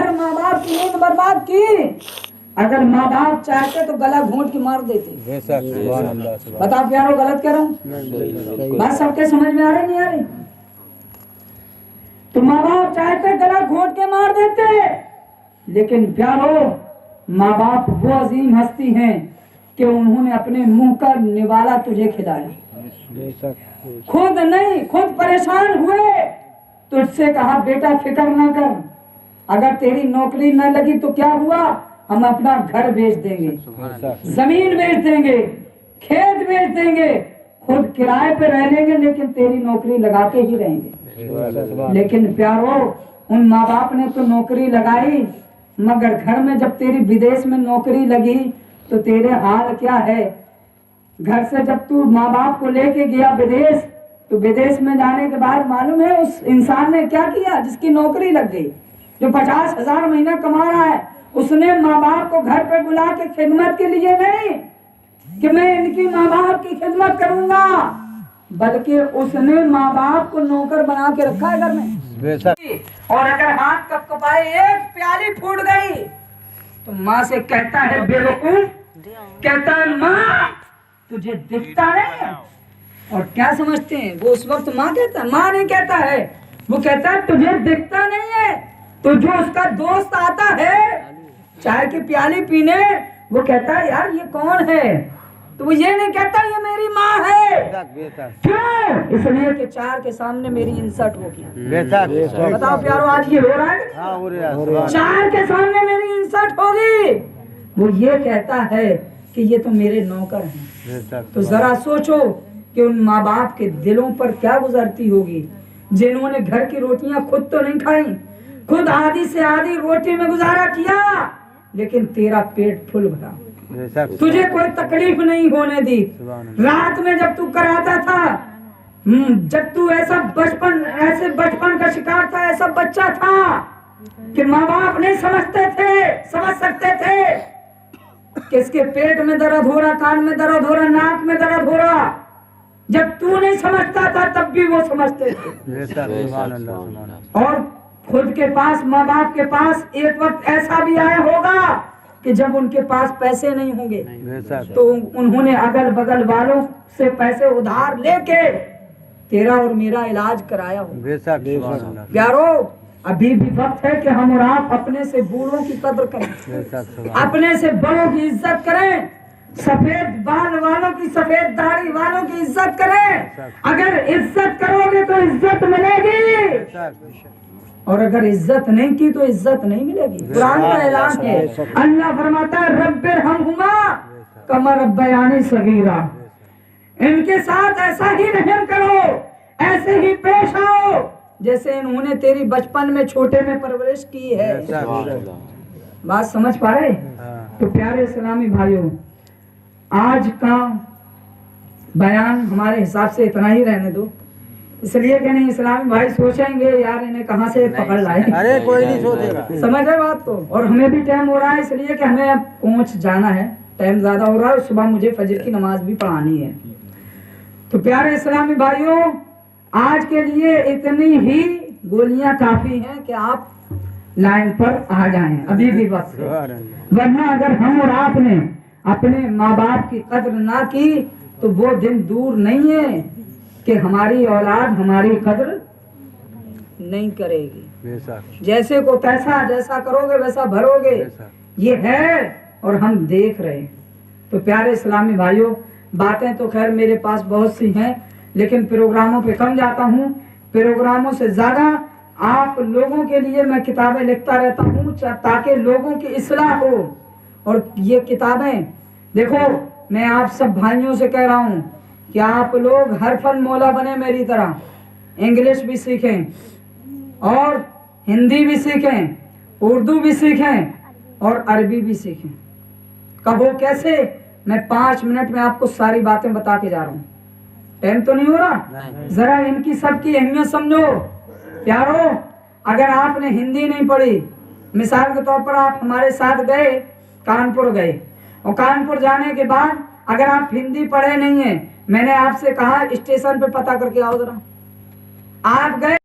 अगर माँ बाप की नींद बर्बाद की, अगर माँ बाप चाहते तो गला घोंट के मार देते। बताओ प्यारो गलत कह रहा हूँ? बात सबके समझ में आ रही नहीं आ रही? तो माँ बाप चाहते गला घोंट के मार देते, लेकिन प्यारो माँ बाप वो अजीम हस्ती हैं कि उन्होंने अपने मुंह का निवाला तुझे खिलाया। खुद नहीं, खुद परेशान हुए, तुझसे कहा बेटा फिक्र ना कर, अगर तेरी नौकरी न लगी तो क्या हुआ, हम अपना घर बेच देंगे, जमीन बेच देंगे, खेत बेच देंगे, खुद किराए पे रह लेंगे, लेकिन तेरी नौकरी लगा के ही रहेंगे। लेकिन प्यारो उन माँ बाप ने तो नौकरी लगाई, मगर घर में जब तेरी विदेश में नौकरी लगी तो तेरे हाल क्या है। घर से जब तू माँ बाप को लेके गया विदेश, तो विदेश में जाने के बाद मालूम है उस इंसान ने क्या किया, जिसकी नौकरी लग गई, जो 50,000 महीना कमा रहा है, उसने माँ बाप को घर पे बुला के खिदमत के लिए नहीं कि मैं इनकी माँ बाप की खिदमत करूंगा, बल्कि उसने माँ बाप को नौकर बना के रखा है घर में। और अगर हाथ कपकपाए, एक प्याली फूट गई तो माँ से कहता है बेवकूफ, कहता है माँ तुझे दिखता है। और क्या समझते हैं वो उस वक्त माँ कहता है, माँ नहीं कहता है, वो कहता है तुझे दिखता नहीं है। तो जो उसका दोस्त आता है चाय की प्याली पीने, वो कहता है यार ये कौन है, तो वो ये नहीं कहता ये मेरी माँ है। क्यों? इसलिए कि चार के सामने मेरी इंसल्ट होगी। बताओ प्यारो आज ये हो रहा है? चार के सामने मेरी इंसल्ट होगी। वो ये कहता है कि ये तो मेरे नौकर हैं। तो जरा सोचो कि उन माँ बाप के दिलों पर क्या गुजरती होगी, जिन्होंने घर की रोटियां खुद तो नहीं खाई, खुद आधी से आधी रोटी में गुजारा किया, लेकिन तेरा पेट फुल भरा, तुझे कोई तकलीफ नहीं होने दी। रात में जब तू कराता था, जब तू ऐसे बचपन का शिकार था, ऐसा बच्चा था कि माँ बाप नहीं समझ सकते थे कि इसके पेट में दर्द हो रहा, कान में दर्द हो रहा, नाक में दर्द हो रहा। जब तू नहीं समझता था तब भी वो समझते थे। और खुद के पास, माँ बाप के पास एक वक्त ऐसा भी आया होगा कि जब उनके पास पैसे नहीं होंगे तो उन्होंने अगल बगल वालों से पैसे उधार लेके तेरा और मेरा इलाज कराया हो। प्यारो अभी भी वक्त है कि हम और आप अपने से बूढ़ों की कदर करें, अपने से बड़ों की इज्जत करें, सफेद बाल वालों की, सफेद दाढ़ी वालों की इज्जत करें। अगर इज्जत करोगे तो इज्जत मिलेगी, और अगर इज्जत नहीं की तो इज्जत नहीं मिलेगी। कुरान का ऐलान है, अल्लाह फरमाता है रब्बिरहमहुमा कमा रब्बयानी सगीरा, इनके साथ ऐसा ही रहम करो, ऐसे ही पेश आओ जैसे इन्होंने तेरी बचपन में छोटे में परवरिश की है। बात समझ पा रहे? तो प्यारे इस्लामी भाइयों, आज का बयान हमारे हिसाब से इतना ही रहने दो, इसलिए कि नहीं इस्लामी भाई सोचेंगे यार इन्हें कहाँ से पकड़ लाए। अरे कोई नहीं सोचेगा, समझ रहे बात को। और हमें भी टाइम हो रहा है, इसलिए कि हमें अब पहुंच जाना है, टाइम ज्यादा हो रहा है, सुबह मुझे फजर की नमाज भी पढ़ानी है। तो प्यारे इस्लामी भाइयों, आज के लिए इतनी ही गोलियां काफी हैं कि आप लाइन पर आ जाएं, अभी भी वक्त है। वरना अगर हम और आपने अपने माँ बाप की कद्र ना की तो वो दिन दूर नहीं है कि हमारी औलाद हमारी कद्र नहीं करेगी। जैसे को तैसा, जैसा करोगे वैसा भरोगे, ये है और हम देख रहे हैं। तो प्यारे इस्लामी भाइयों, बातें तो खैर मेरे पास बहुत सी हैं, लेकिन प्रोग्रामों पे कम जाता हूँ। प्रोग्रामों से ज्यादा आप लोगों के लिए मैं किताबें लिखता रहता हूँ ताकि लोगों की इस्लाह हो। और ये किताबें देखो, मैं आप सब भाइयों से कह रहा हूँ कि आप लोग हर फन मौला बने मेरी तरह, इंग्लिश भी सीखें और हिंदी भी सीखें, उर्दू भी सीखें और अरबी भी सीखें। कहो कैसे? मैं 5 मिनट में आपको सारी बातें बता के जा रहा हूँ। टाइम तो नहीं हो रहा? जरा इनकी सबकी अहमियत समझो प्यारो। अगर आपने हिंदी नहीं पढ़ी, मिसाल के तौर पर आप हमारे साथ गए, कानपुर गए, और कानपुर जाने के बाद अगर आप हिंदी पढ़े नहीं है, मैंने आपसे कहा स्टेशन पे पता करके आओ जरा, आप गए